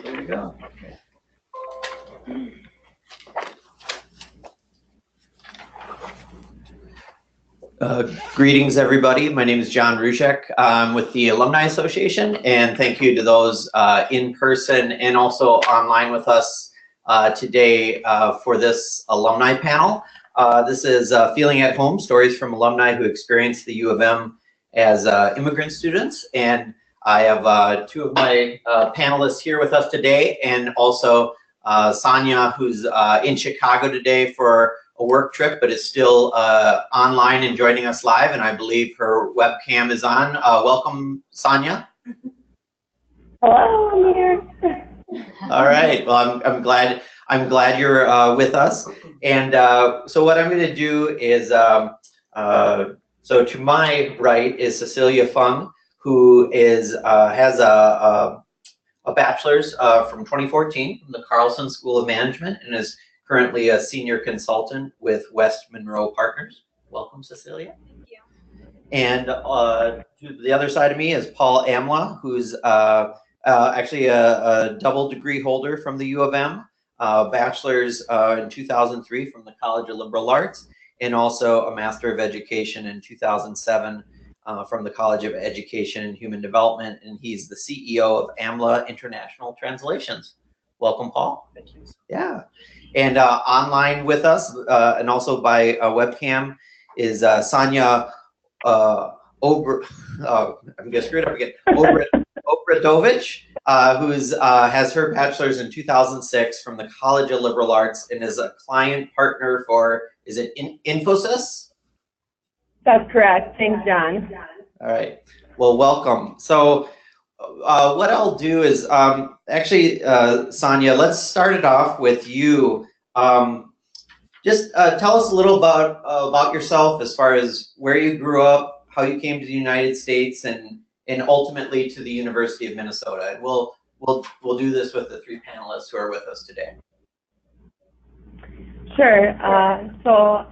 There you go. Greetings, everybody. My name is John Ruzek. I'm with the Alumni Association, and thank you to those in person and also online with us today for this alumni panel. This is Feeling at Home, Stories from Alumni Who Experienced the U of M as immigrant students. And I have two of my panelists here with us today, and also Sanja, who's in Chicago today for a work trip, but is still online and joining us live, and I believe her webcam is on. Welcome, Sanja. Hello, I'm here. All right. Well, I'm glad you're with us. And so what I'm going to do is, so to my right is Cecilia Fung, who is has a bachelor's from 2014 from the Carlson School of Management, and is currently a senior consultant with West Monroe Partners. Welcome, Cecilia. Thank you. And to the other side of me is Paul Amla, who's actually a double degree holder from the U of M, bachelor's in 2003 from the College of Liberal Arts, and also a Master of Education in 2007 from the College of Education and Human Development, and he's the CEO of Amla International Translations. Welcome, Paul. Thank you. Yeah. And online with us, and also by webcam, is Sanja I'm gonna screw it up again. Obradovic, who's has her bachelor's in 2006 from the College of Liberal Arts, and is a client partner for, is it Infosys? That's correct. Thanks, John. All right. Well, welcome. So what I'll do is actually, Sanja, let's start it off with you. Just tell us a little about yourself, as far as where you grew up, how you came to the United States, and ultimately to the University of Minnesota. And we'll do this with the three panelists who are with us today. Sure. So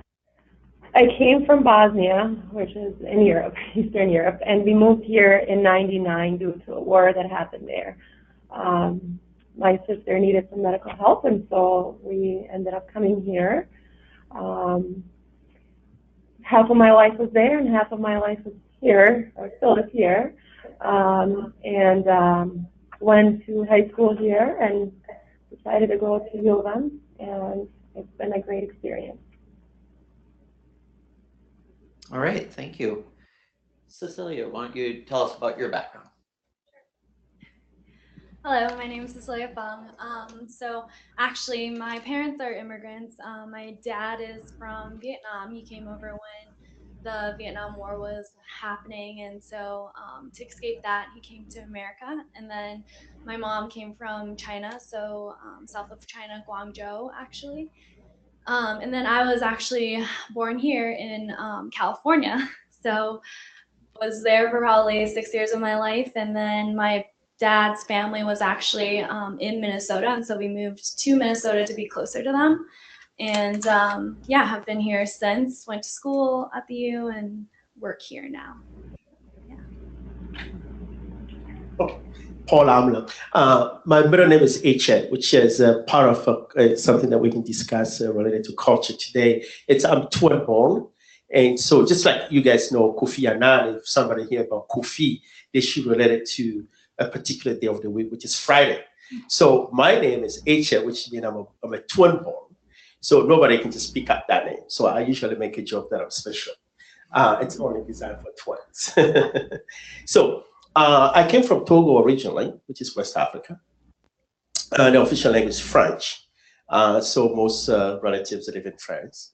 I came from Bosnia, which is in Europe, Eastern Europe, and we moved here in '99 due to a war that happened there. My sister needed some medical help, and so we ended up coming here. Half of my life was there, and half of my life was here, or still is here. Went to high school here and decided to go to U of M, and it's been a great experience. All right, thank you. Cecilia, why don't you tell us about your background? Hello, my name is Cecilia Fung. So actually, my parents are immigrants. My dad is from Vietnam. He came over when the Vietnam War was happening, and so to escape that, he came to America. And then my mom came from China, so south of China, Guangzhou, actually. And then I was actually born here in California, so was there for probably 6 years of my life, and then my dad's family was actually in Minnesota, and so we moved to Minnesota to be closer to them. And yeah, have been here since. Went to school at the U and work here now. Yeah. Oh, Paul Amla. My middle name is M.Ed, which is part of something that we can discuss related to culture today. I'm twin born. And so just like you guys know, Kofi Annan, if somebody hear about Kofi, they should relate it to a particular day of the week, which is Friday. So my name is M.Ed, which means I'm a twin born. So nobody can just pick up that name. So I usually make a joke that I'm special. It's only designed for twins. So I came from Togo originally, which is West Africa. The official language is French. So most relatives live in France.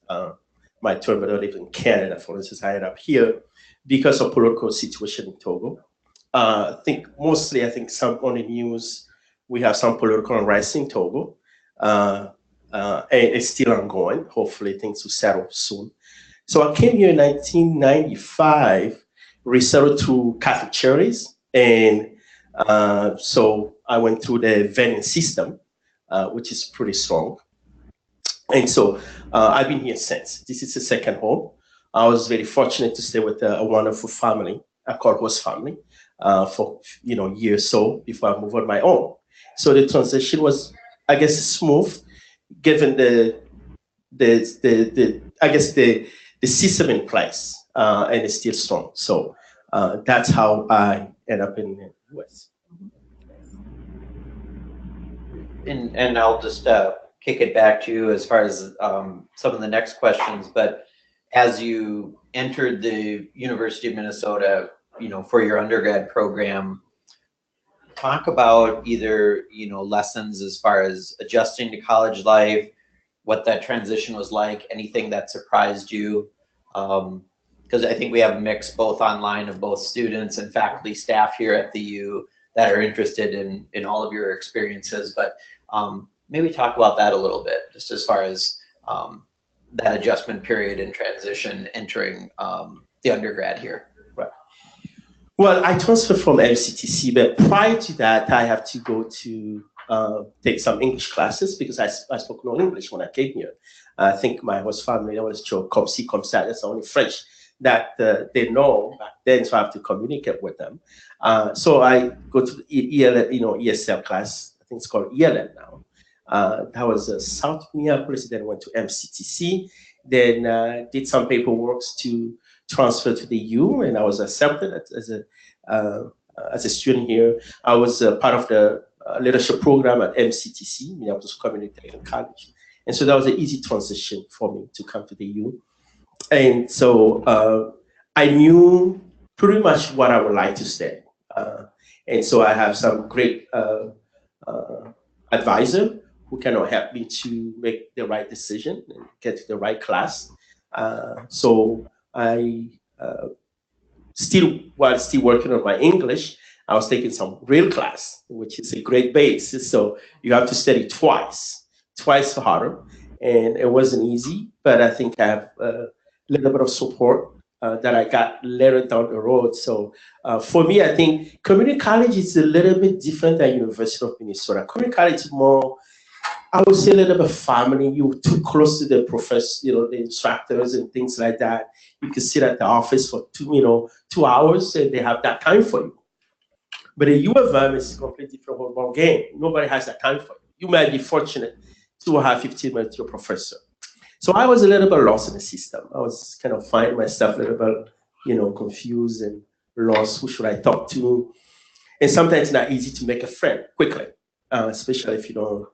My twin brother lives in Canada, for instance. I ended up here because of political situation in Togo. I think some on the news, we have some political unrest in Togo. And it's still ongoing. Hopefully things will settle soon. So I came here in 1995, resettled to Catholic charities. And so I went through the vetting system, which is pretty strong. And so I've been here since. This is the second home. I was very fortunate to stay with a wonderful family, a called host family, for years so before I moved on my own. So the transition was, I guess, smooth, given the system in place, and it's still strong. So that's how I end up in the US. And I'll just kick it back to you as far as some of the next questions. But as you entered the University of Minnesota, for your undergrad program, talk about either lessons as far as adjusting to college life, what that transition was like, anything that surprised you, because I think we have a mix both online of both students and faculty staff here at the U that are interested in all of your experiences. But maybe talk about that a little bit, just as far as that adjustment period and transition entering the undergrad here. Right. Well, I transferred from MCTC, but prior to that, I have to go to take some English classes because I spoke no English when I came here. I think my host family always chose comme ci, comme ça. That's only French that they know back then, so I have to communicate with them. So I go to ESL class. I think it's called ELM now. That was South Minneapolis. Then went to MCTC. Then did some paperwork to transfer to the U, and I was accepted as a student here. I was part of the leadership program at MCTC, Minneapolis Community Technical College, and so that was an easy transition for me to come to the U. And so I knew pretty much what I would like to study, and so I have some great advisor who can help me to make the right decision and get to the right class. So I while still working on my English, I was taking some real class, which is a great base. So you have to study twice harder, and it wasn't easy. But I think I have a little bit of support that I got later down the road. So for me, I think community college is a little bit different than University of Minnesota. Community college is more, I would say, a little bit family. You're too close to the professors, the instructors and things like that. You can sit at the office for 2 hours, and they have that time for you. But a U of M is a completely different whole ball game. Nobody has that time for you. You might be fortunate to have 15 minutes with your professor. So I was a little bit lost in the system. I was kind of finding myself a little bit, confused and lost. Who should I talk to? And sometimes it's not easy to make a friend quickly, especially if you don't,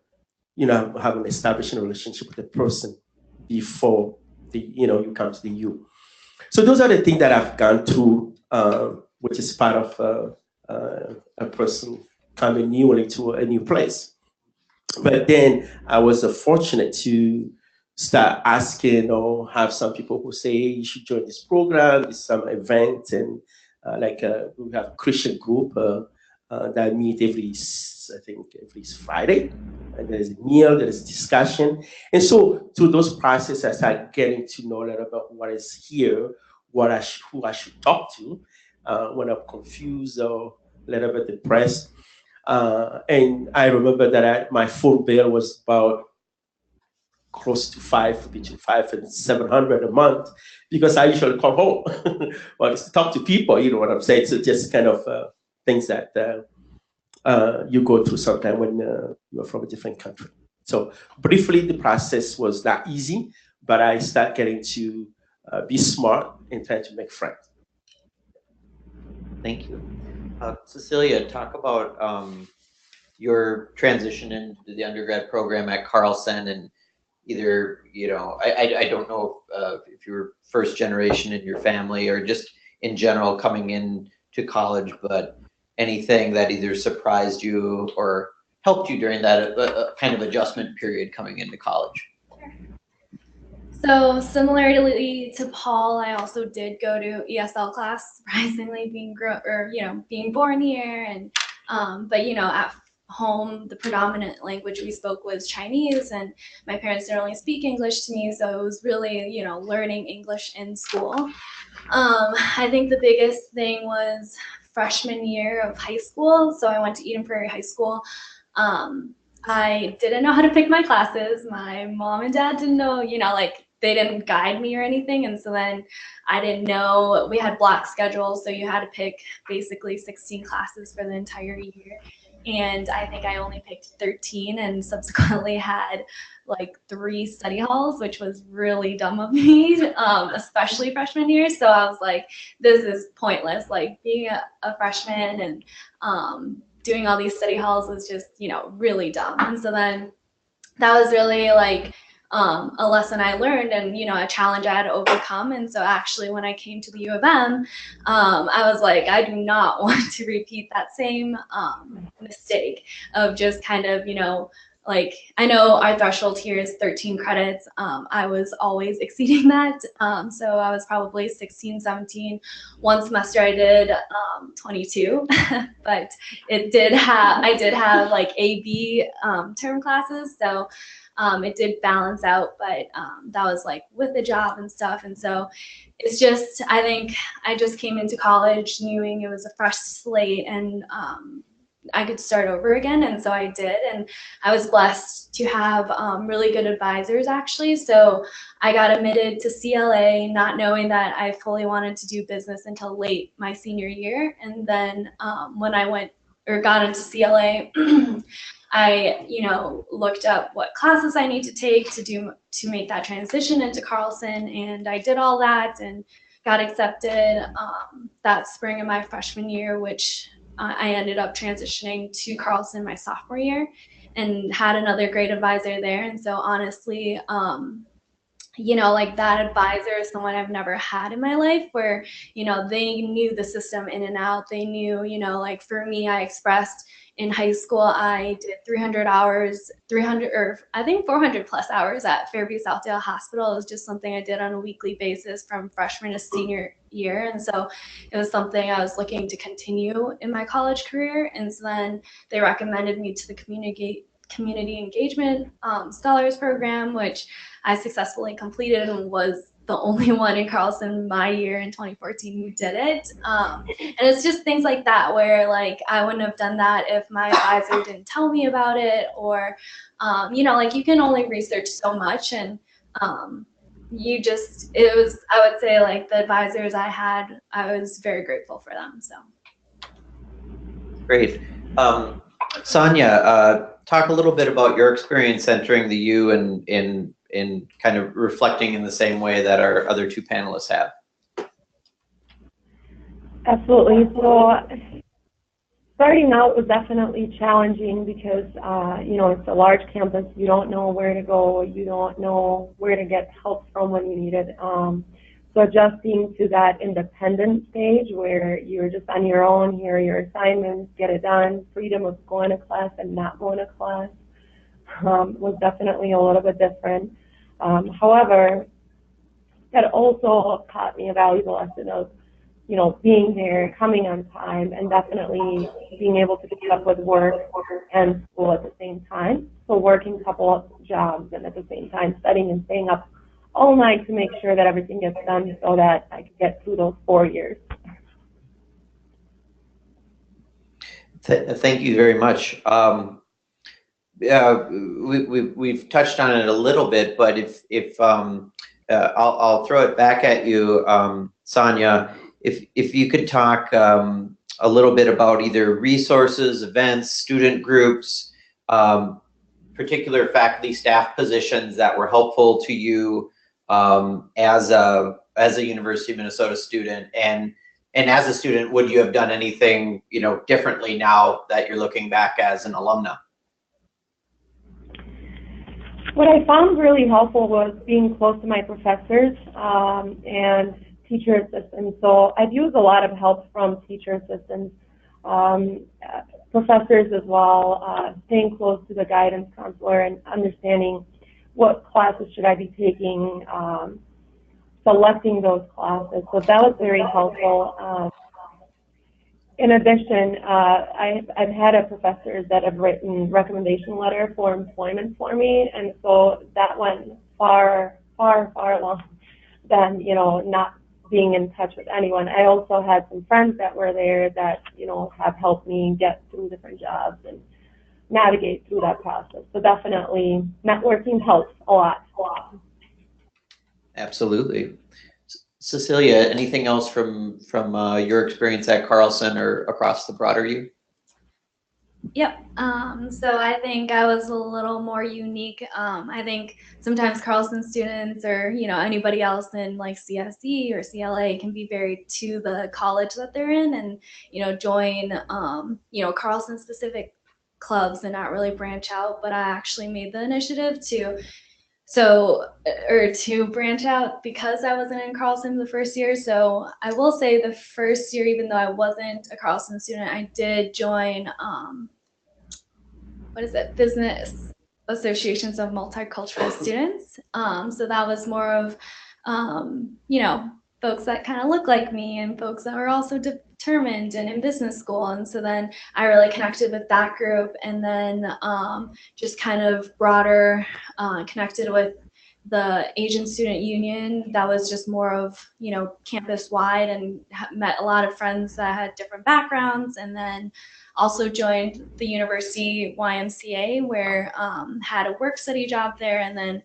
have an establishing relationship with the person before you come to the U. So those are the things that I've gone through, which is part of a person coming newly to a new place. But then I was fortunate to start asking or have some people who say, hey, you should join this program, there's some event, and we have a Christian group that meet every Friday, and there's a meal, there's discussion. And so through those processes, I started getting to know a little about what is here, who I should talk to when I'm confused or a little bit depressed. And I remember that my phone bill was about close to between $500 and $700 a month, because I usually come home or just talk to people, you know what I'm saying? So just kind of things that you go through sometime when you're from a different country. So briefly, the process was not easy, but I started getting to be smart and try to make friends. Thank you. Cecilia, talk about your transition into the undergrad program at Carlson, and either, I don't know if you were first generation in your family or just in general coming in to college, but anything that either surprised you or helped you during that kind of adjustment period coming into college? So similarly to Paul, I also did go to ESL class, surprisingly, being born here, and but at home the predominant language we spoke was Chinese, and my parents didn't really speak English to me, so it was really learning English in school. I think the biggest thing was freshman year of high school. So I went to Eden Prairie High School. I didn't know how to pick my classes. My mom and dad didn't know, they didn't guide me or anything. And so then I didn't know, we had block schedules, so you had to pick basically 16 classes for the entire year. and I think I only picked 13 and subsequently had like 3 study halls, which was really dumb of me, especially freshman year. So I was like, this is pointless. Like being a freshman and doing all these study halls was just, you know, really dumb. And so then that was really like a lesson I learned and, you know, a challenge I had to overcome. And so actually when I came to the U of M, I was like, I do not want to repeat that same mistake of just kind of, you know, like, I know our threshold here is 13 credits. I was always exceeding that. So I was probably 16, 17. One semester I did 22, but I did have like A/B term classes. So it did balance out, but that was like with the job and stuff. And so it's just, I think I just came into college knowing it was a fresh slate and I could start over again. And so I did. And I was blessed to have really good advisors, actually. So I got admitted to CLA, not knowing that I fully wanted to do business until late my senior year. And then when I went or got into CLA, I, you know, looked up what classes I need to take to make that transition into Carlson. And I did all that and got accepted that spring of my freshman year, which I ended up transitioning to Carlson my sophomore year and had another great advisor there. And so honestly, you know, like that advisor is someone I've never had in my life where, you know, they knew the system in and out. They knew, you know, like for me, I expressed in high school, I did 300 hours, 300, or I think 400 plus hours at Fairview Southdale Hospital. It was just something I did on a weekly basis from freshman to senior year. And so it was something I was looking to continue in my college career. And so then they recommended me to the community engagement scholars program, which I successfully completed and was the only one in Carlson my year in 2014 who did it. And it's just things like that where like I wouldn't have done that if my advisor didn't tell me about it, or you know, like you can only research so much, and it was, I would say, like the advisors I had, I was very grateful for them. So great. Sanja, talk a little bit about your experience entering the U and kind of reflecting in the same way that our other 2 panelists have. Absolutely. So starting out was definitely challenging because, you know, it's a large campus. You don't know where to go. You don't know where to get help from when you need it. So adjusting to that independent stage where you're just on your own, here are your assignments, get it done, freedom of going to class and not going to class was definitely a little bit different. However, that also taught me a valuable lesson of, you know, being there, coming on time, and definitely being able to keep up with work and school at the same time. So working a couple of jobs and at the same time studying and staying up all night to make sure that everything gets done so that I could get through those 4 years. Thank you very much. We've touched on it a little bit, but if I'll throw it back at you, Sanja, if you could talk a little bit about either resources, events, student groups, particular faculty staff positions that were helpful to you as a University of Minnesota student, and as a student, would you have done anything, you know, differently now that you're looking back as an alumna? What I found really helpful was being close to my professors and teacher assistants. So I've used a lot of help from teacher assistants, professors as well, staying close to the guidance counselor and understanding what classes should I be taking, selecting those classes. So that was very helpful. In addition, I've had a professor that have written recommendation letter for employment for me, and so that went far along than, you know, not being in touch with anyone. I also had some friends that were there that, you know, have helped me get through different jobs and navigate through that process. So definitely networking helps a lot. Absolutely. Cecilia, anything else from your experience at Carlson or across the broader U? Yep. So I think I was a little more unique. I think sometimes Carlson students or, anybody else in like CSE or CLA can be very to the college that they're in and, join, Carlson specific clubs and not really branch out. But I actually made the initiative to branch out because I wasn't in Carlson the first year. So I will say the first year, even though I wasn't a Carlson student, I did join, Business Associations of Multicultural Students. So that was more of, folks that kind of look like me and folks that were also determined and in business school. And so then I really connected with that group, and then just kind of broader connected with the Asian Student Union. That was just more of, campus wide, and met a lot of friends that had different backgrounds. And then also joined the university YMCA, where had a work study job there, and then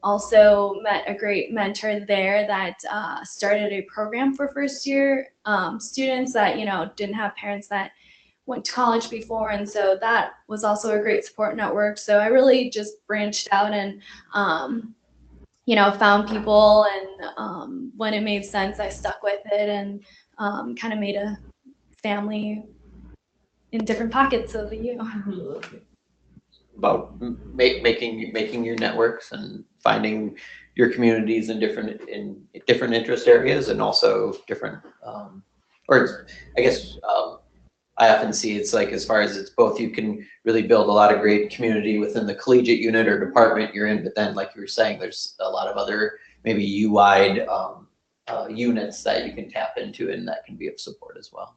also met a great mentor there that started a program for first year students that didn't have parents that went to college before, and so that was also a great support network. So I really just branched out and found people, and when it made sense, I stuck with it and kind of made a family in different pockets of the U. About making your networks and finding your communities in different interest areas, and also different or I guess I often see it's like, as far as it's both, you can really build a lot of great community within the collegiate unit or department you're in, but then like you were saying, there's a lot of other maybe U-wide units that you can tap into, and that can be of support as well.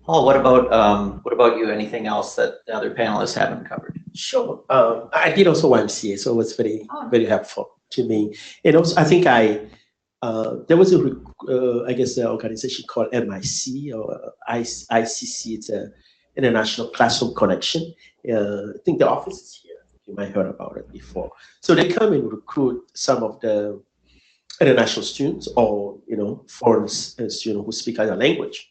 Paul, what about you? Anything else that the other panelists haven't covered? Sure. I did also YMCA, so it was very helpful to me. And also, I think there was I guess an organization called MIC or ICC. It's an International Classroom Connection. I think the office is here. You might have heard about it before. So they come and recruit some of the international students, or foreign students who speak other language.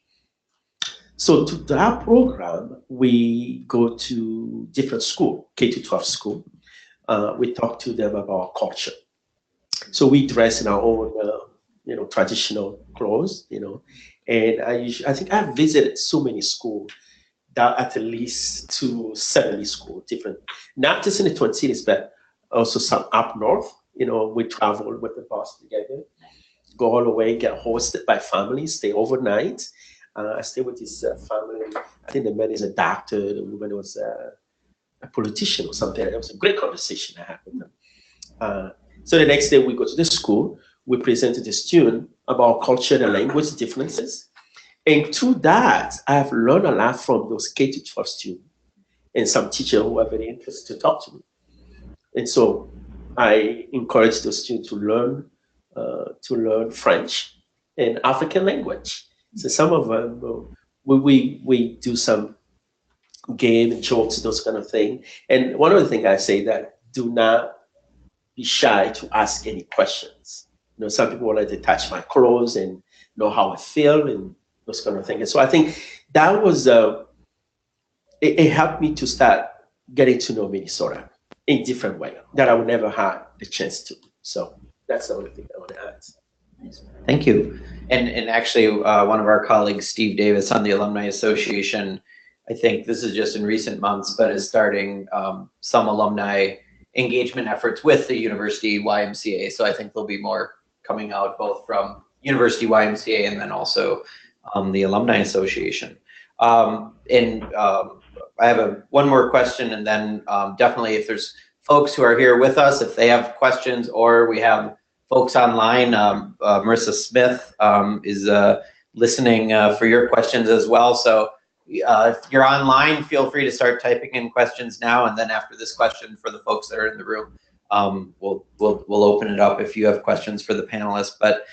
So to that program, we go to different school, K-12 school. We talk to them about culture. So we dress in our own, traditional clothes, and I think I've visited so many schools, that at least to 70 schools, different, not just in the Twin Cities, but also some up north. We travel with the bus together, go all the way, get hosted by families, stay overnight. I stayed with this family. I think the man is a doctor, the woman was a politician or something. It was a great conversation I had with them. So the next day we go to the school, we present to the student about culture and language differences. And through that, I've learned a lot from those K-12 students and some teachers who are very interested to talk to me. And so I encourage those students to learn French and African language. So some of them, we do some game and jokes, those kind of things. And one of the things I say that do not be shy to ask any questions. Some people wanted to touch my clothes and know how I feel and those kind of things. And so I think that was, it helped me to start getting to know Minnesota in different way that I would never have the chance to. So that's the only thing I want to add. Thank you. And actually, one of our colleagues, Steve Davis on the Alumni Association, I think this is just in recent months, but is starting some alumni engagement efforts with the University YMCA. So I think there'll be more coming out both from University YMCA and then also the Alumni Association. I have one more question, and then definitely if there's folks who are here with us, if they have questions, or we have folks online, Marissa Smith is listening for your questions as well. So if you're online, feel free to start typing in questions now, and then after this question for the folks that are in the room, we'll open it up if you have questions for the panelists. But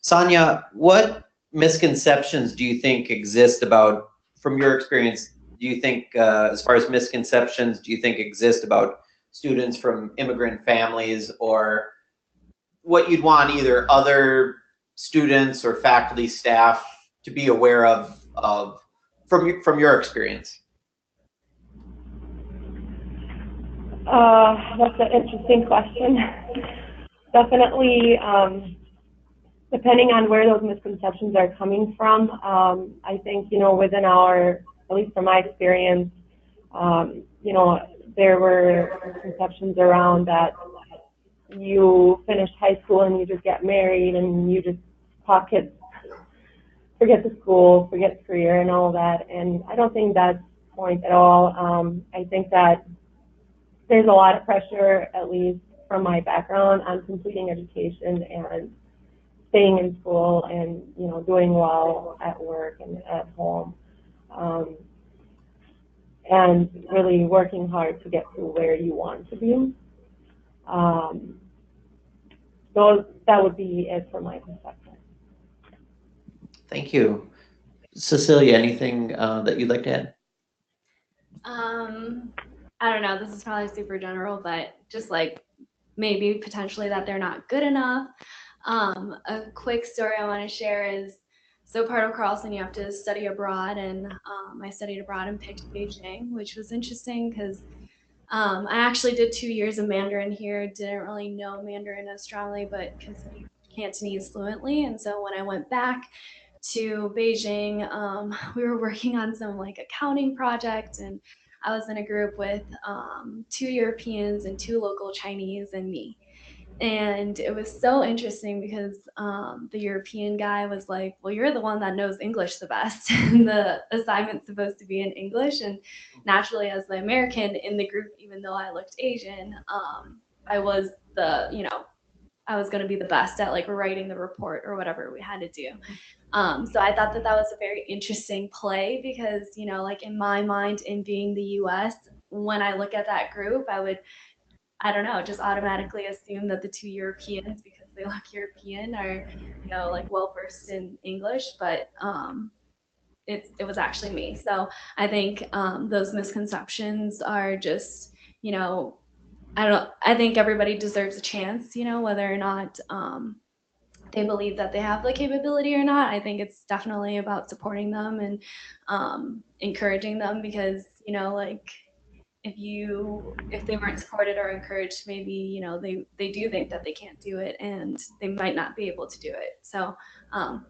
Sanja, what misconceptions do you think exist about, from your experience, do you think, as far as misconceptions, do you think exist about students from immigrant families, or what you'd want either other students or faculty, staff to be aware of from your experience? That's an interesting question. Definitely, depending on where those misconceptions are coming from, I think, within at least from my experience, there were misconceptions around that you finish high school and you just get married and you just forget the school, forget career and all that. And I don't think that's the point at all. I think that there's a lot of pressure, at least from my background, on completing education and staying in school and, doing well at work and at home. And really working hard to get to where you want to be. So that would be it from my perspective. Thank you. Cecilia, anything that you'd like to add? I don't know, this is probably super general, but just like maybe potentially that they're not good enough. A quick story I want to share is, so part of Carlson, you have to study abroad, and I studied abroad and picked Beijing, which was interesting because I actually did 2 years of Mandarin here, didn't really know Mandarin as strongly, but can speak Cantonese fluently. And so when I went back to Beijing, we were working on some accounting project, and I was in a group with 2 Europeans and 2 local Chinese and me. And it was so interesting because the European guy was like, well, you're the one that knows English the best. And the assignment's supposed to be in English. And naturally, as the American in the group, even though I looked Asian, I was I was going to be the best at writing the report or whatever we had to do. So I thought that was a very interesting play because, in my mind, in being the US, when I look at that group, I don't know, just automatically assume that the 2 Europeans, because they look European, are, well versed in English, but it was actually me. So I think those misconceptions are just, I think everybody deserves a chance, whether or not they believe that they have the capability or not. I think it's definitely about supporting them and encouraging them because, if they weren't supported or encouraged, maybe they do think that they can't do it and they might not be able to do it. So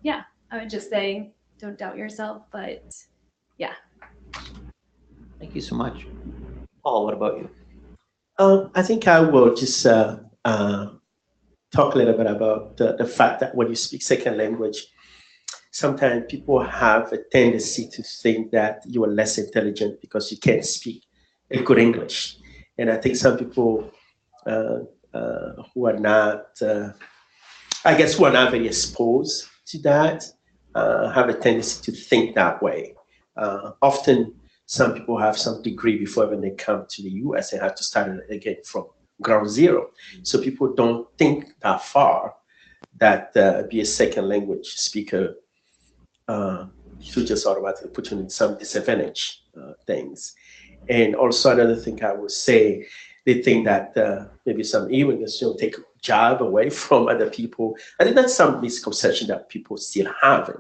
yeah, I would just say don't doubt yourself, but yeah. Thank you so much. Paul, what about you? I think I will just talk a little bit about the fact that when you speak second language, sometimes people have a tendency to think that you are less intelligent because you can't speak a good English. And I think some people who are not, who are not very exposed to that, have a tendency to think that way. Often, some people have some degree before when they come to the US and have to start again from ground zero. So people don't think that far that be a second language speaker should just automatically put you in some disadvantage things. And also another thing I would say, they think that maybe some immigrants take a job away from other people. I think that's some misconception that people still have,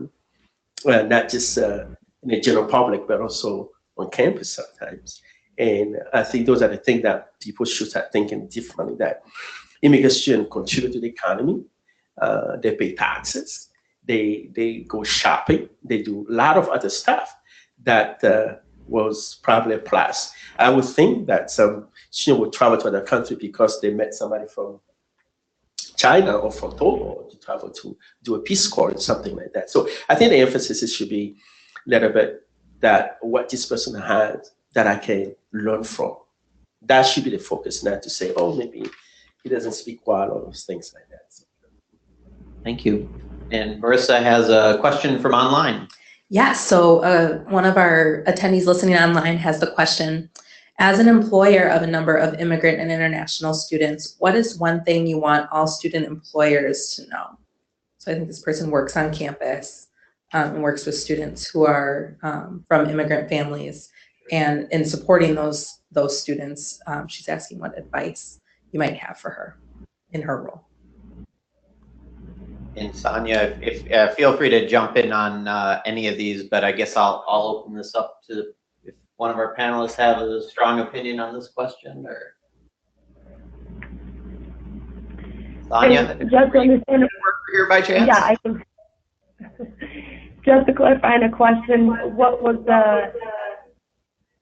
not just in the general public, but also on campus sometimes. And I think those are the things that people should start thinking differently, that immigrants shouldn't contribute to the economy. They pay taxes, they go shopping, they do a lot of other stuff that was probably a plus. I would think that some students would travel to another country because they met somebody from China or from Togo to travel to do a Peace Corps or something like that. So I think the emphasis should be a little bit that what this person has that I can learn from. That should be the focus, not to say, oh, maybe he doesn't speak well or those things like that. So. Thank you. And Marissa has a question from online. Yeah, so one of our attendees listening online has the question, as an employer of a number of immigrant and international students, what is one thing you want all student employers to know? So I think this person works on campus and works with students who are from immigrant families, and in supporting those students, she's asking what advice you might have for her in her role. And Sanja, if feel free to jump in on any of these, but I guess I'll open this up to if one of our panelists have a strong opinion on this question, or Sanja, just to understand here by chance? Yeah, I can. Just to clarify on a question, what was the?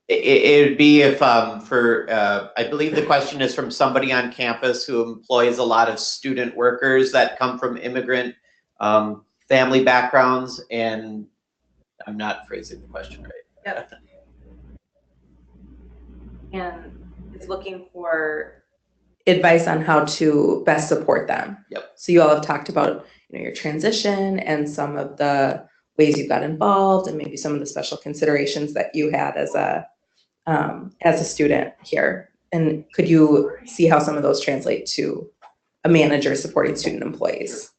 It would be if I believe the question is from somebody on campus who employs a lot of student workers that come from immigrant family backgrounds, and I'm not phrasing the question right. Yep. And is looking for advice on how to best support them. Yep. So you all have talked about, you know, your transition and some of the ways you got involved, and maybe some of the special considerations that you had as a student here. And could you see how some of those translate to a manager supporting student employees?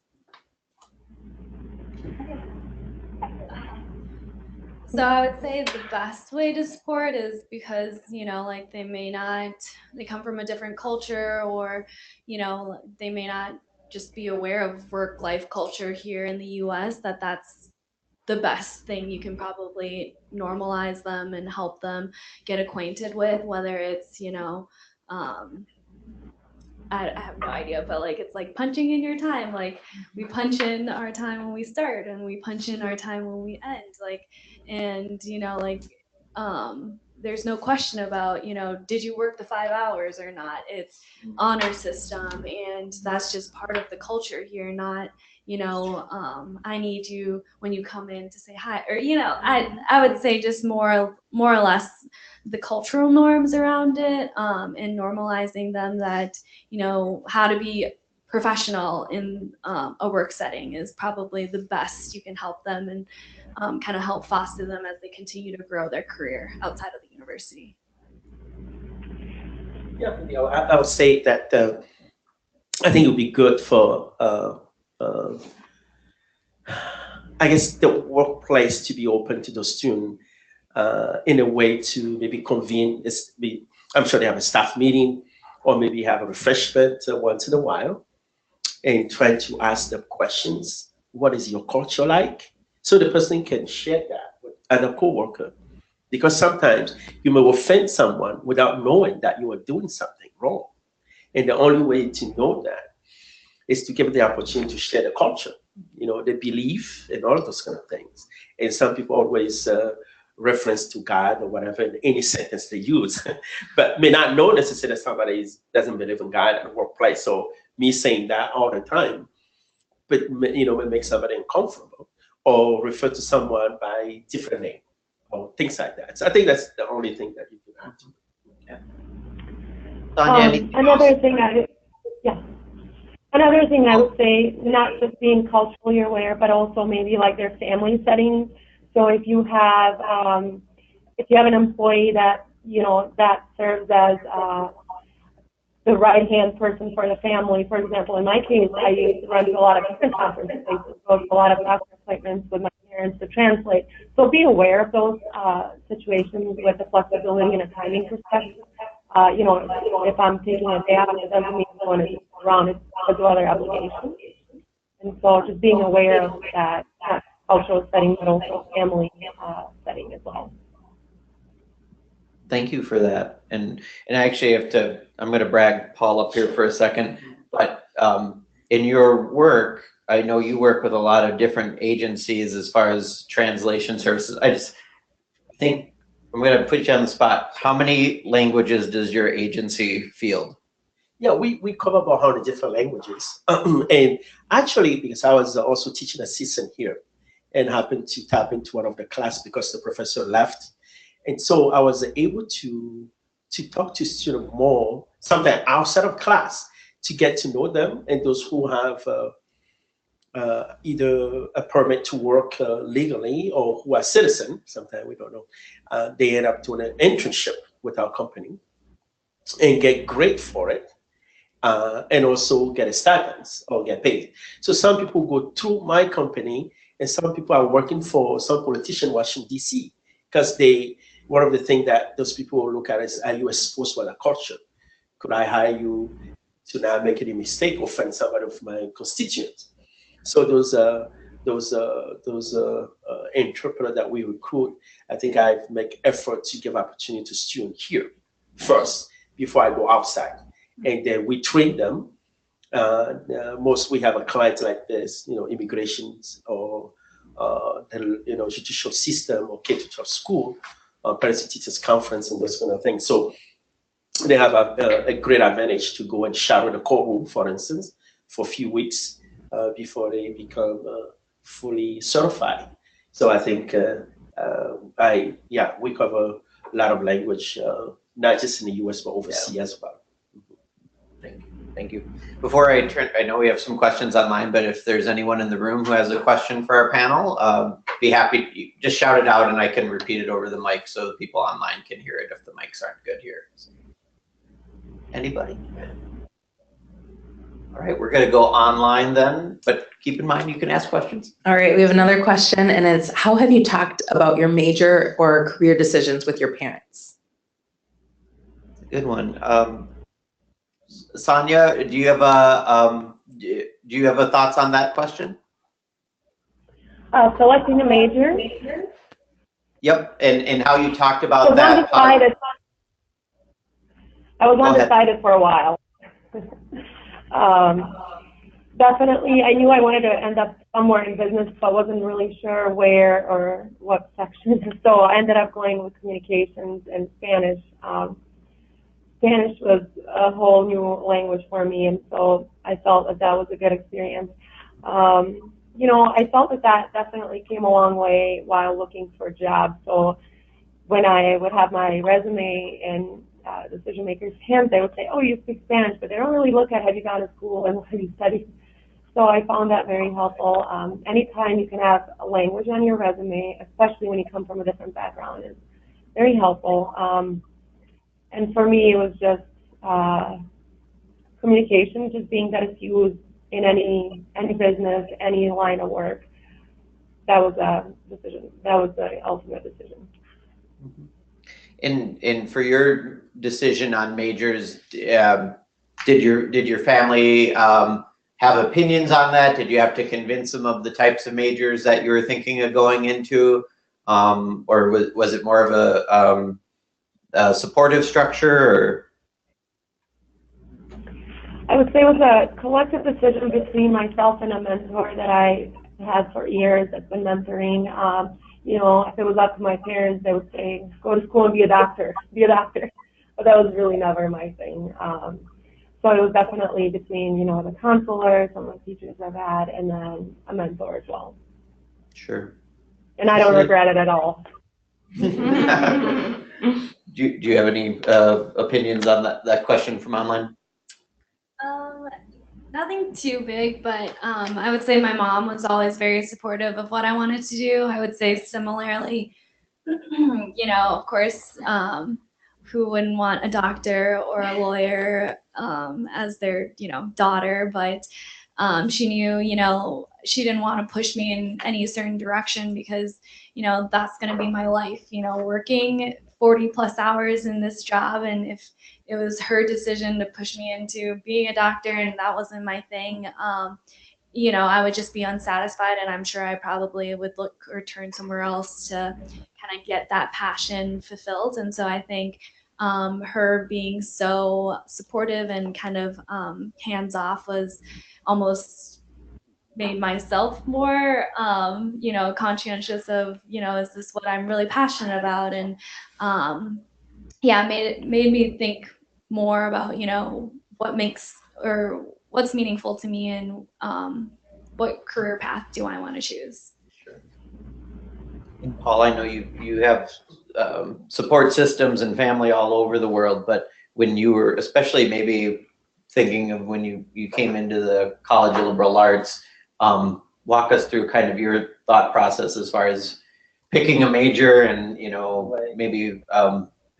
So I would say the best way to support is because, you know, like they come from a different culture, or, you know, they may not just be aware of work-life culture here in the US, that's the best thing. You can probably normalize them and help them get acquainted with, whether it's, you know, I have no idea, but like it's like punching in your time. Like we punch in our time when we start, and we punch in our time when we end. Like, and you know, like there's no question about, you know, did you work the 5 hours or not? It's honor system, and that's just part of the culture here. Not, you know, I need you when you come in to say hi, or, you know, I would say just more or less the cultural norms around it, and normalizing them, that, you know, how to be professional in a work setting is probably the best you can help them, and kind of help foster them as they continue to grow their career outside of the university. Yeah, you know, I would say that I think it would be good for I guess the workplace to be open to the student in a way to maybe convene. I'm sure they have a staff meeting, or maybe have a refreshment once in a while, and try to ask them questions. What is your culture like? So the person can share that with another coworker, because sometimes you may offend someone without knowing that you are doing something wrong, and the only way to know that is to give them the opportunity to share the culture, you know, the belief and all of those kind of things. And some people always reference to God or whatever in any sentence they use, but may not know necessarily somebody doesn't believe in God in the workplace. So me saying that all the time, but you know, it makes somebody uncomfortable, or refer to someone by different name, or things like that. So I think that's the only thing that you can have to do. Yeah. Sanja, another thing I would say, not just being culturally aware, but also maybe like their family settings. So if you have an employee that, you know, that serves as the right-hand person for the family, for example, in my case, I used to run to a lot of different conferences, go to a lot of doctor appointments with my parents to translate. So be aware of those situations with the flexibility and a timing perspective. You know, if I'm taking a day out, it doesn't mean I'm going to be around it because of other obligations. And so just being aware of that cultural setting, but also family setting as well. Thank you for that. And I actually I'm going to brag Paul up here for a second, but in your work, I know you work with a lot of different agencies as far as translation services. I just think I'm going to put you on the spot. How many languages does your agency field? Yeah, we cover about 100 different languages. And actually, because I was also teaching assistant here and happened to tap into one of the class because the professor left. And so I was able to talk to students more, sometimes outside of class, to get to know them, and those who have either a permit to work legally, or who are citizens, sometimes we don't know, they end up doing an internship with our company and get great for it, and also get a stipend or get paid. So some people go through my company, and some people are working for some politician in Washington, D.C., because one of the things that those people will look at is, are you exposed to the culture? Could I hire you to not make any mistake, offend somebody of my constituents? So those entrepreneurs that we recruit, I think I've make effort to give opportunity to students here first before I go outside, and then we train them. Most we have a client like this, immigrations or judicial system or K-12 school, parents and teachers conference and those kind of things. So they have a great advantage to go and shadow the courtroom, for instance, for a few weeks before they become fully certified. So I think we cover a lot of language, not just in the U.S. but overseas as well. Thank you. Before I turn, I know we have some questions online, but if there's anyone in the room who has a question for our panel, be happy, just shout it out and I can repeat it over the mic so the people online can hear it if the mics aren't good here. So, anybody? All right, we're gonna go online then, but keep in mind you can ask questions. All right, we have another question, and it's, how have you talked about your major or career decisions with your parents? Good one. Sanja, do you have a thoughts on that question? Selecting a major. Yep, and how you talked about that. I was undecided for a while. Definitely, I knew I wanted to end up somewhere in business, but wasn't really sure where or what section. So I ended up going with communications and Spanish. Spanish was a whole new language for me, and so I felt that was a good experience. I felt that definitely came a long way while looking for jobs. So when I would have my resume in decision makers' hands, they would say, "Oh, you speak Spanish," but they don't really look at have you gone to school and what have you studied. So I found that very helpful. Anytime you can have a language on your resume, especially when you come from a different background, is very helpful. And for me, it was just communication, just being that it's used in any business, any line of work. That was a decision. That was the ultimate decision. And for your decision on majors, did your family have opinions on that? Did you have to convince them of the types of majors that you were thinking of going into, or was it more of a supportive structure? Or? I would say it was a collective decision between myself and a mentor that I had for years that's been mentoring. If it was up to my parents, they would say, go to school and be a doctor. But that was really never my thing. So it was definitely between, the counselor, some of the teachers I've had, and then a mentor as well. Sure. And I don't regret it at all. Do you have any opinions on that question from online? Nothing too big, but I would say my mom was always very supportive of what I wanted to do. I would say similarly, of course, who wouldn't want a doctor or a lawyer as their, daughter, but she knew, she didn't want to push me in any certain direction because, that's going to be my life, working 40 plus hours in this job. And if it was her decision to push me into being a doctor and that wasn't my thing, I would just be unsatisfied, and I'm sure I probably would look or turn somewhere else to kind of get that passion fulfilled. And so I think her being so supportive and kind of hands-off was almost made myself more, conscientious of, is this what I'm really passionate about? And made me think more about, what makes or what's meaningful to me and what career path do I want to choose. Sure. And Paul, I know you have support systems and family all over the world, but when you were, especially maybe thinking of when you came into the College of Liberal Arts, walk us through kind of your thought process as far as picking a major and, maybe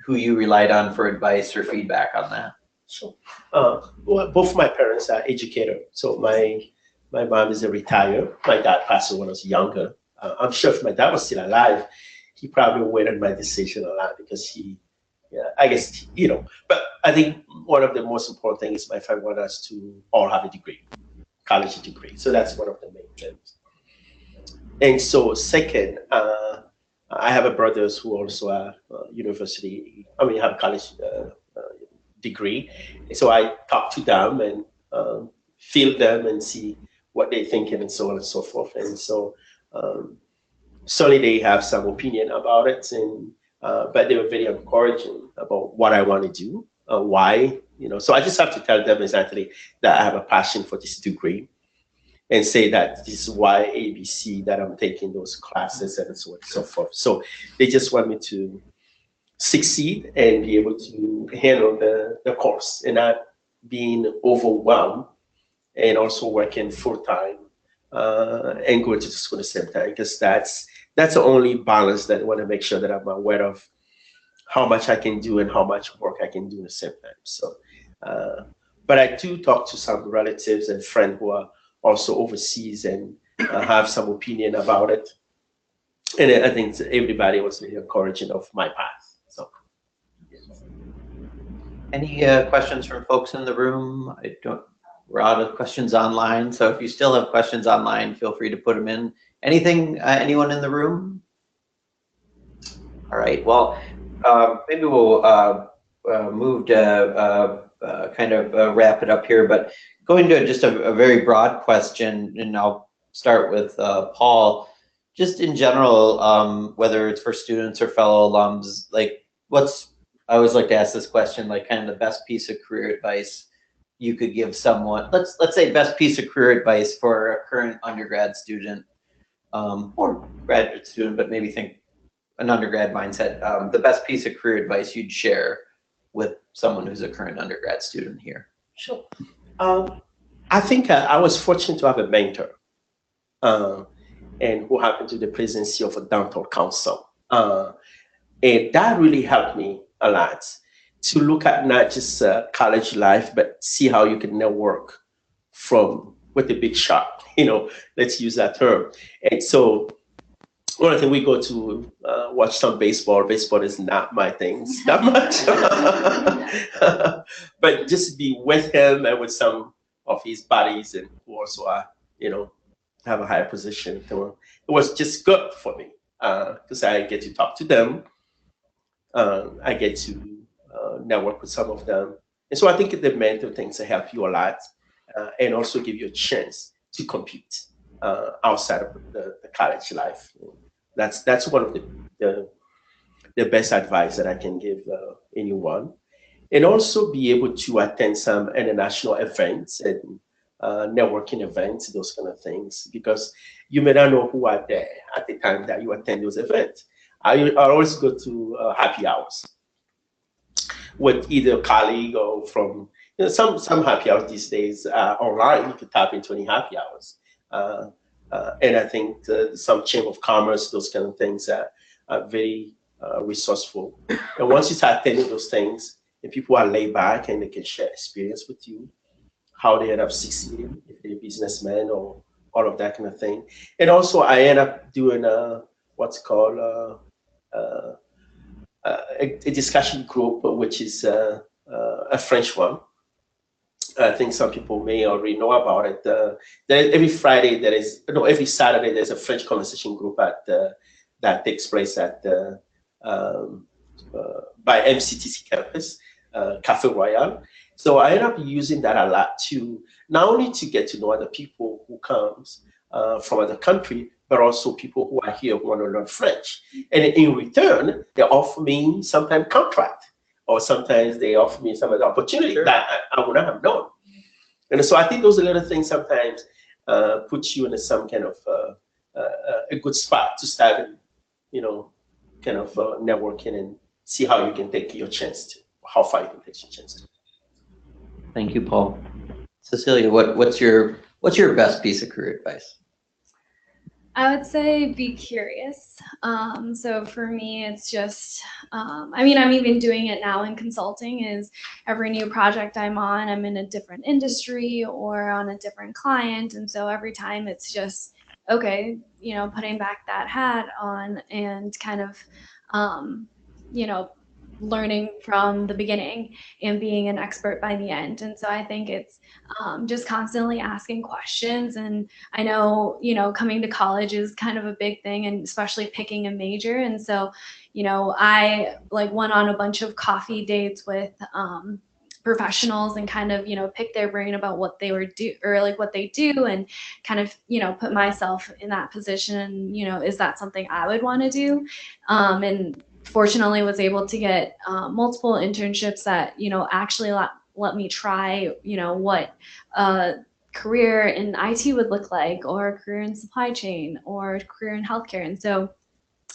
who you relied on for advice or feedback on that. Sure. Well, both my parents are educators. So my mom is a retired. My dad passed away when I was younger. I'm sure if my dad was still alive, he probably weighted my decision a lot because but I think one of the most important things is my family want us to all have a degree. college degree. So that's one of the main things. And so second, I have a brothers who also are have college degree. So I talk to them and feel them and see what they're thinking and so on and so forth. And so certainly they have some opinion about it, and but they were very encouraging about what I want to do, why, So I just have to tell them exactly that I have a passion for this degree, and say that this is why ABC that I'm taking those classes and so on and so forth. So they just want me to succeed and be able to handle the course and not being overwhelmed, and also working full time and going to the school at the same time, because that's the only balance that I want to make sure that I'm aware of how much I can do and how much work I can do at the same time. So, but I do talk to some relatives and friends who are also overseas and have some opinion about it. And I think everybody was really encouraging of my path. So, any questions from folks in the room? We're out of questions online, so if you still have questions online, feel free to put them in. Anything, anyone in the room? All right, well, maybe we'll move to kind of wrap it up here, but going to just a very broad question, and I'll start with Paul. Just in general, whether it's for students or fellow alums, like I always like to ask this question, like kind of the best piece of career advice you could give someone. Let's say best piece of career advice for a current undergrad student or graduate student, but maybe think an undergrad mindset. The best piece of career advice you'd share with someone who's a current undergrad student here. Sure. I think I was fortunate to have a mentor, and who happened to the presidency of a downtown council, and that really helped me a lot to look at not just college life, but see how you can network with the big shot. Let's use that term. And so one of the things, we go to watch some baseball. Baseball is not my thing that much, but just be with him and with some of his buddies and who also are, have a higher position. It was just good for me because I get to talk to them. I get to network with some of them. And so I think the mental things help you a lot and also give you a chance to compete outside of the college life. That's one of the best advice that I can give anyone. And also be able to attend some international events and networking events, those kind of things, because you may not know who are there at the time that you attend those events. I always go to happy hours with either a colleague or from some happy hours these days online. You can tap into any happy hours. And I think some Chamber of Commerce, those kind of things are very resourceful. And once you start attending those things, and people are laid back and they can share experience with you, how they end up succeeding, if they're businessmen or all of that kind of thing. And also I end up doing what's called a discussion group, which is a French one. I think some people may already know about it. Every Saturday there's a French conversation group that takes place at by MCTC campus, Café Royal. So I end up using that a lot to not only to get to know other people who comes from other country, but also people who are here who want to learn French. And in return, they offer me sometimes contract, or sometimes they offer me some of the opportunity that I would not have known. And so I think those little things sometimes put you in some kind of a good spot to start, kind of networking and see how you can take your chance to, how far you can take your chance to. Thank you, Paul. Cecilia, what's your best piece of career advice? I would say be curious. So for me, it's just, I'm even doing it now in consulting. Is every new project I'm on, I'm in a different industry or on a different client. And so every time it's just, okay, putting back that hat on and kind of, learning from the beginning and being an expert by the end. And so I think it's just constantly asking questions. And I know, coming to college is kind of a big thing, and especially picking a major. And so, I went on a bunch of coffee dates with professionals and kind of, pick their brain about what they what they do, and kind of, put myself in that position. Is that something I would want to do? And fortunately was able to get multiple internships that, actually let me try, what a career in IT would look like, or a career in supply chain, or a career in healthcare. And so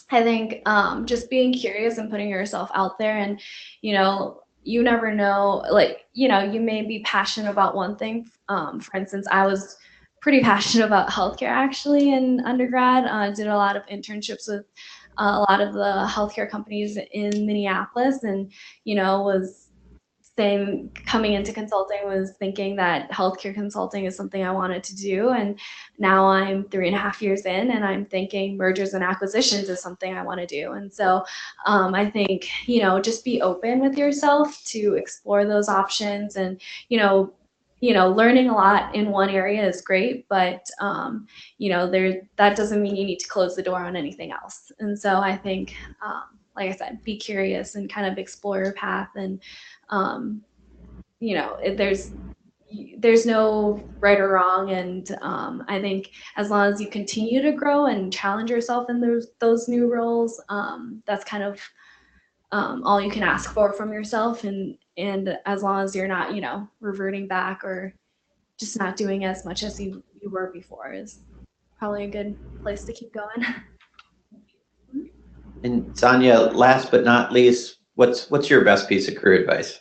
I think just being curious and putting yourself out there, and, you never know, you may be passionate about one thing. For instance, I was pretty passionate about healthcare actually in undergrad. Did a lot of internships with a lot of the healthcare companies in Minneapolis, and, was coming into consulting, was thinking that healthcare consulting is something I wanted to do. And now I'm 3.5 years in, and I'm thinking mergers and acquisitions is something I want to do. And so I think, just be open with yourself to explore those options. And, learning a lot in one area is great, but, that doesn't mean you need to close the door on anything else. And so I think, like I said, be curious and kind of explore your path. And, there's no right or wrong. And I think as long as you continue to grow and challenge yourself in those new roles, that's kind of all you can ask for from yourself. And as long as you're not, reverting back or just not doing as much as you were before, is probably a good place to keep going. And Sanja, last but not least, what's your best piece of career advice?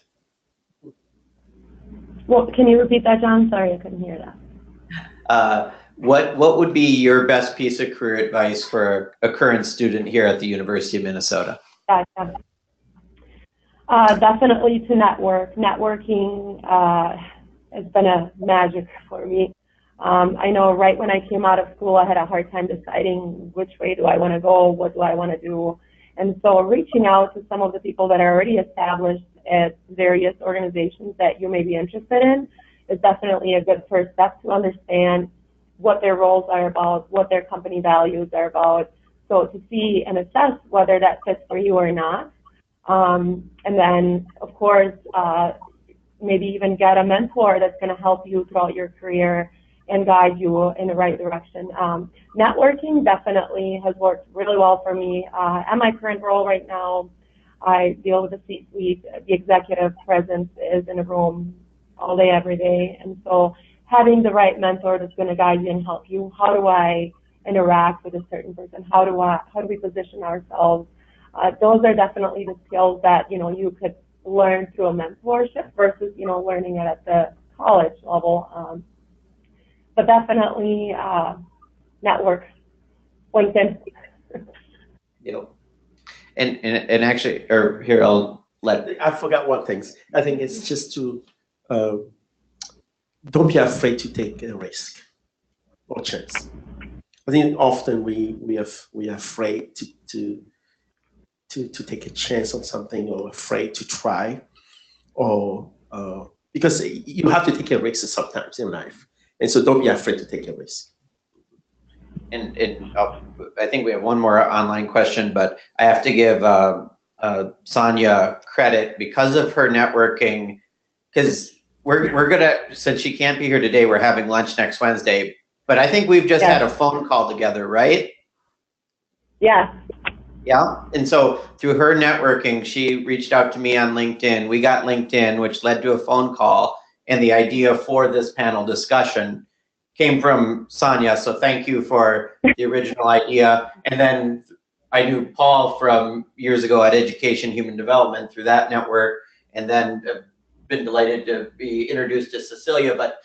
Well, can you repeat that, John? Sorry, I couldn't hear that. What would be your best piece of career advice for a current student here at the University of Minnesota? Gotcha. Definitely to network. Networking has been a magic for me. I know right when I came out of school, I had a hard time deciding which way do I want to go, what do I want to do. And so reaching out to some of the people that are already established at various organizations that you may be interested in is definitely a good first step to understand what their roles are about, what their company values are about, so to see and assess whether that fits for you or not. And then, of course, maybe even get a mentor that's going to help you throughout your career and guide you in the right direction. Networking definitely has worked really well for me. At my current role right now, I deal with the C-suite. The executive presence is in a room all day, every day. And so having the right mentor that's going to guide you and help you, how do I interact with a certain person? How do we position ourselves? Those are definitely the skills that, you could learn through a mentorship versus, learning it at the college level. But definitely network, LinkedIn. Yep. And actually, or here, I'll let. I forgot one thing. I think it's just to don't be afraid to take a risk or chance. I think often we are afraid to take a chance on something, or afraid to try, or because you have to take a risk sometimes in life. And so don't be afraid to take a risk. And I think we have one more online question, but I have to give Sanja credit because of her networking, because we're gonna, since she can't be here today, we're having lunch next Wednesday, but I think we've just had a phone call together, right? Yeah. Yeah, and so through her networking, she reached out to me on LinkedIn. We got LinkedIn, which led to a phone call, and the idea for this panel discussion came from Sanja. So thank you for the original idea. And then I knew Paul from years ago at Education Human Development through that network, and then been delighted to be introduced to Cecilia, but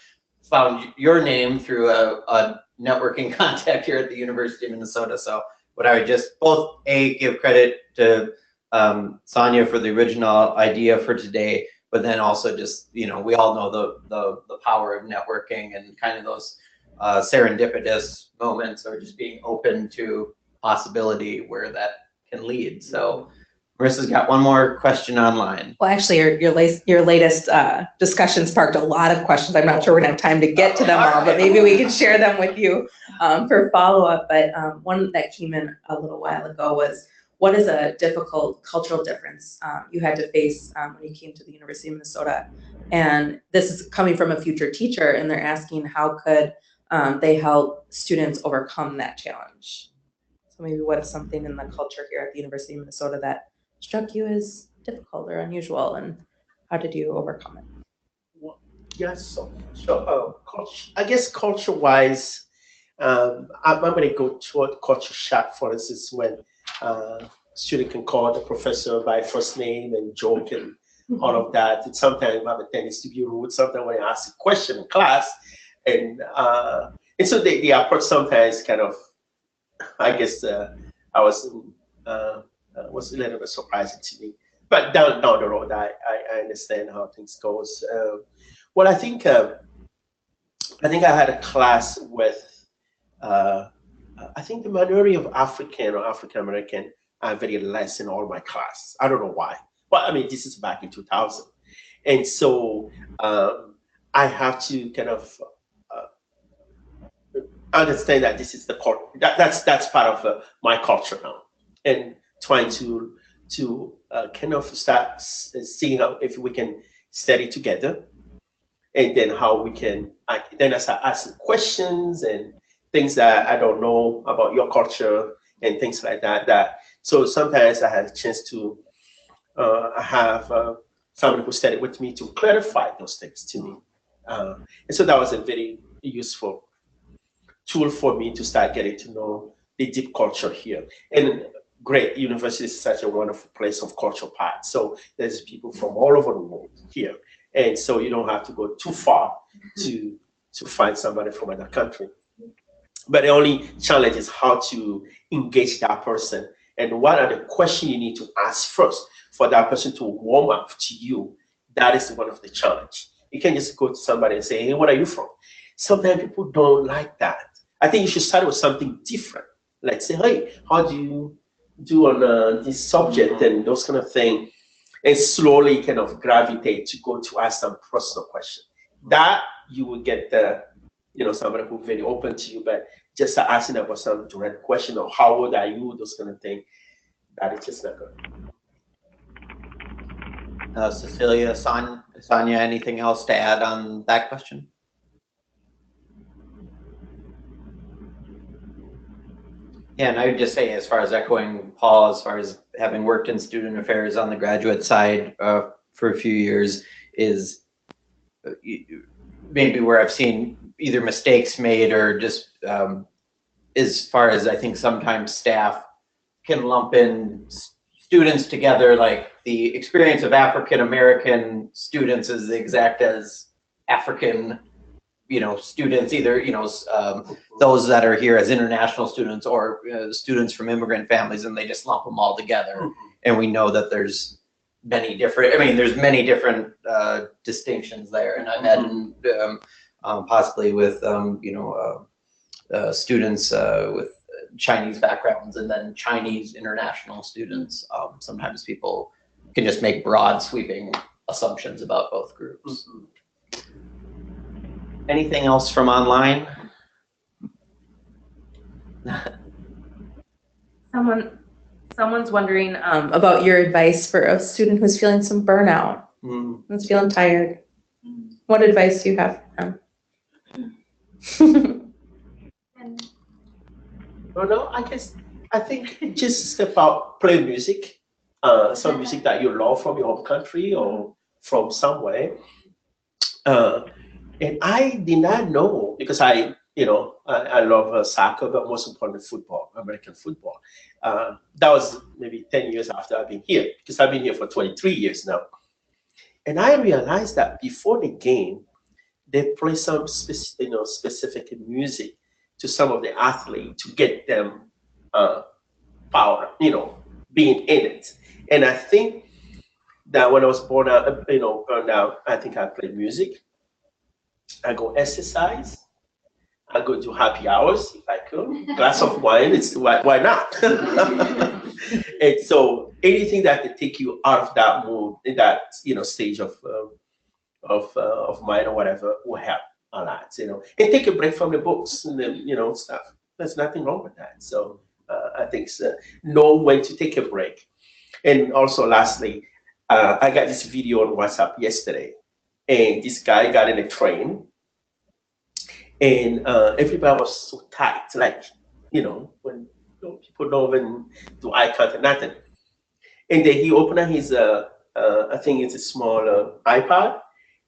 found your name through a networking contact here at the University of Minnesota. So what I would just both give credit to Sanja for the original idea for today, but then also just, we all know the power of networking and kind of those serendipitous moments, or just being open to possibility where that can lead. So Marissa's got one more question online. Well, actually, your latest discussion sparked a lot of questions. I'm not sure we're gonna have time to get to them all, but maybe we can share them with you for follow-up. But one that came in a little while ago was, what is a difficult cultural difference you had to face when you came to the University of Minnesota? And this is coming from a future teacher, and they're asking how could they help students overcome that challenge? So maybe what is something in the culture here at the University of Minnesota that struck you as difficult or unusual, and how did you overcome it? Well, yes, so I guess culture-wise, I'm going to go toward culture shock, for instance, when student can call the professor by first name and joke and all of that. And sometimes I have a tendency to be rude. Sometimes when I ask a question in class, and so the approach sometimes kind of, I guess I was a little bit surprising to me. But down the road, I understand how things goes. Well, I think I had a class with I think the majority of African or African American are very less in all my classes. I don't know why. But I mean, this is back in 2000, and so I have to kind of understand that this is the that's part of my culture now, and trying to kind of start seeing how if we can study together, and then how we can then I start asking questions and things that I don't know about your culture and things like that. So sometimes I had a chance to have somebody who studied with me to clarify those things to me, and so that was a very useful tool for me to start getting to know the deep culture here. And great, university is such a wonderful place of cultural part. So there's people from all over the world here. And so you don't have to go too far to find somebody from another country. But the only challenge is how to engage that person and what are the questions you need to ask first for that person to warm up to you. That is one of the challenge. You can't just go to somebody and say, hey, where are you from? Sometimes people don't like that. I think you should start with something different. Like say, hey, how do you do on this subject and those kind of things, and slowly kind of gravitate to go to ask some personal question. That you will get the, somebody who's very open to you, but just asking about some direct question or how old are you, those kind of things, that is just not good. Cecilia, Sanja, anything else to add on that question? Yeah, and I would just say, as far as echoing Paul, as far as having worked in student affairs on the graduate side for a few years, is maybe where I've seen either mistakes made or just as far as I think sometimes staff can lump in students together, like the experience of African American students is the exact as African students, either, those that are here as international students or students from immigrant families, and they just lump them all together. And we know that there's many different, distinctions there. And I've had possibly with, students with Chinese backgrounds and then Chinese international students. Sometimes people can just make broad sweeping assumptions about both groups. Anything else from online? Someone's wondering about your advice for a student who's feeling some burnout, who's feeling tired. What advice do you have for them? No, I think just step out, play music, some music that you love from your home country or from somewhere. And I did not know, because I love soccer, but most importantly, football, American football. That was maybe 10 years after I've been here, because I've been here for 23 years now. And I realized that before the game, they play some specific music to some of the athletes to get them power, being in it. And I think that when I was burned out, I think I played music. I go exercise. I go do happy hours if I could. Glass of wine, why not? And so anything that could take you out of that mood, in that stage of mind or whatever, will help a lot. And take a break from the books and the stuff. There's nothing wrong with that. So I think know when to take a break. And also, lastly, I got this video on WhatsApp yesterday, and this guy got in a train, and everybody was so tight, like when people don't even do eye contact, nothing. And then he opened his, I think it's a small iPad,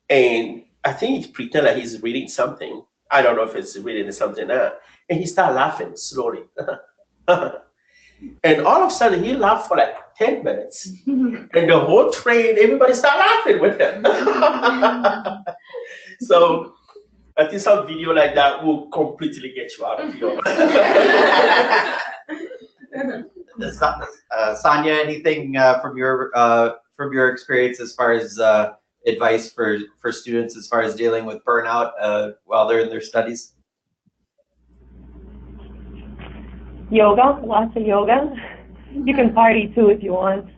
and I think he pretended like he's reading something. I don't know if it's reading something now. And he started laughing slowly. And all of a sudden, he laughed for like 10 minutes. And the whole train, everybody started laughing with him. So I think some video like that will completely get you out of your... Sanja, anything from your experience as far as advice for students as far as dealing with burnout while they're in their studies? Yoga, lots of yoga. You can party too if you want.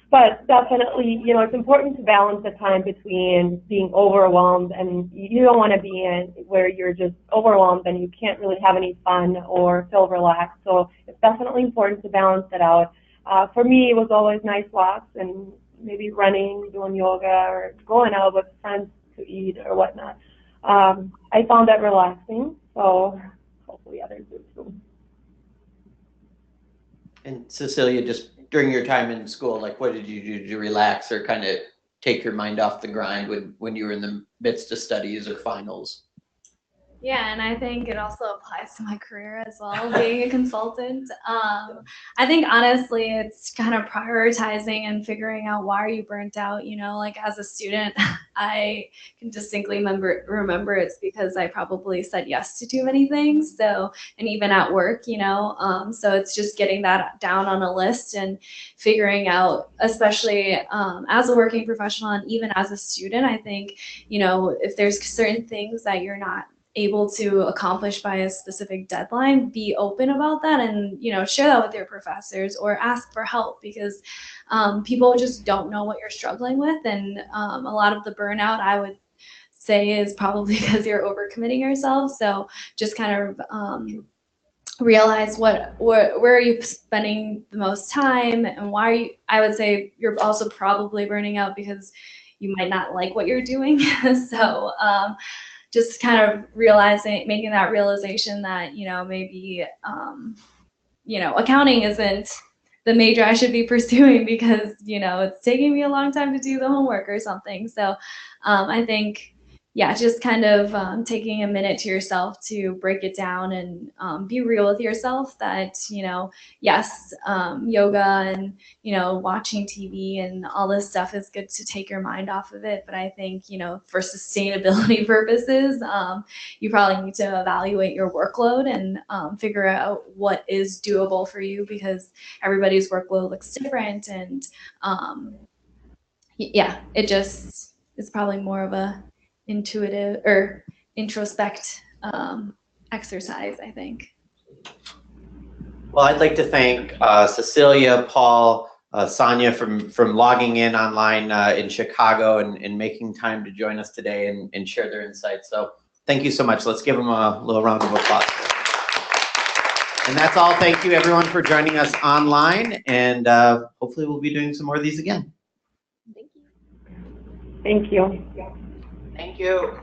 But definitely, it's important to balance the time between being overwhelmed, and you don't want to be in where you're just overwhelmed and you can't really have any fun or feel relaxed. So it's definitely important to balance it out. For me, it was always nice walks and maybe running, doing yoga, or going out with friends to eat or whatnot. I found that relaxing, so hopefully others do too. And Cecilia, just during your time in school, like what did you do to relax or kind of take your mind off the grind when you were in the midst of studies or finals? Yeah, and I think it also applies to my career as well, being a consultant. I think honestly, it's kind of prioritizing and figuring out why are you burnt out. Like as a student, I can distinctly remember it's because I probably said yes to too many things. So, and even at work, so it's just getting that down on a list and figuring out, especially as a working professional and even as a student, I think, if there's certain things that you're not able to accomplish by a specific deadline, be open about that and share that with your professors or ask for help, because people just don't know what you're struggling with. And a lot of the burnout, I would say, is probably because you're overcommitting yourself. So just kind of realize where are you spending the most time, and why are you, I would say you're also probably burning out because you might not like what you're doing. So just kind of making that realization that, maybe, accounting isn't the major I should be pursuing because, it's taking me a long time to do the homework or something. So I think, just kind of taking a minute to yourself to break it down and be real with yourself that, yes, yoga and, watching TV and all this stuff is good to take your mind off of it. But I think, for sustainability purposes, you probably need to evaluate your workload and figure out what is doable for you, because everybody's workload looks different. And it's probably more of a intuitive or introspect exercise, I think. Well, I'd like to thank Cecilia, Paul, Sanja from logging in online in Chicago and making time to join us today and share their insights. So thank you so much. Let's give them a little round of applause. And that's all. Thank you everyone for joining us online, and hopefully we'll be doing some more of these again. Thank you. Thank you.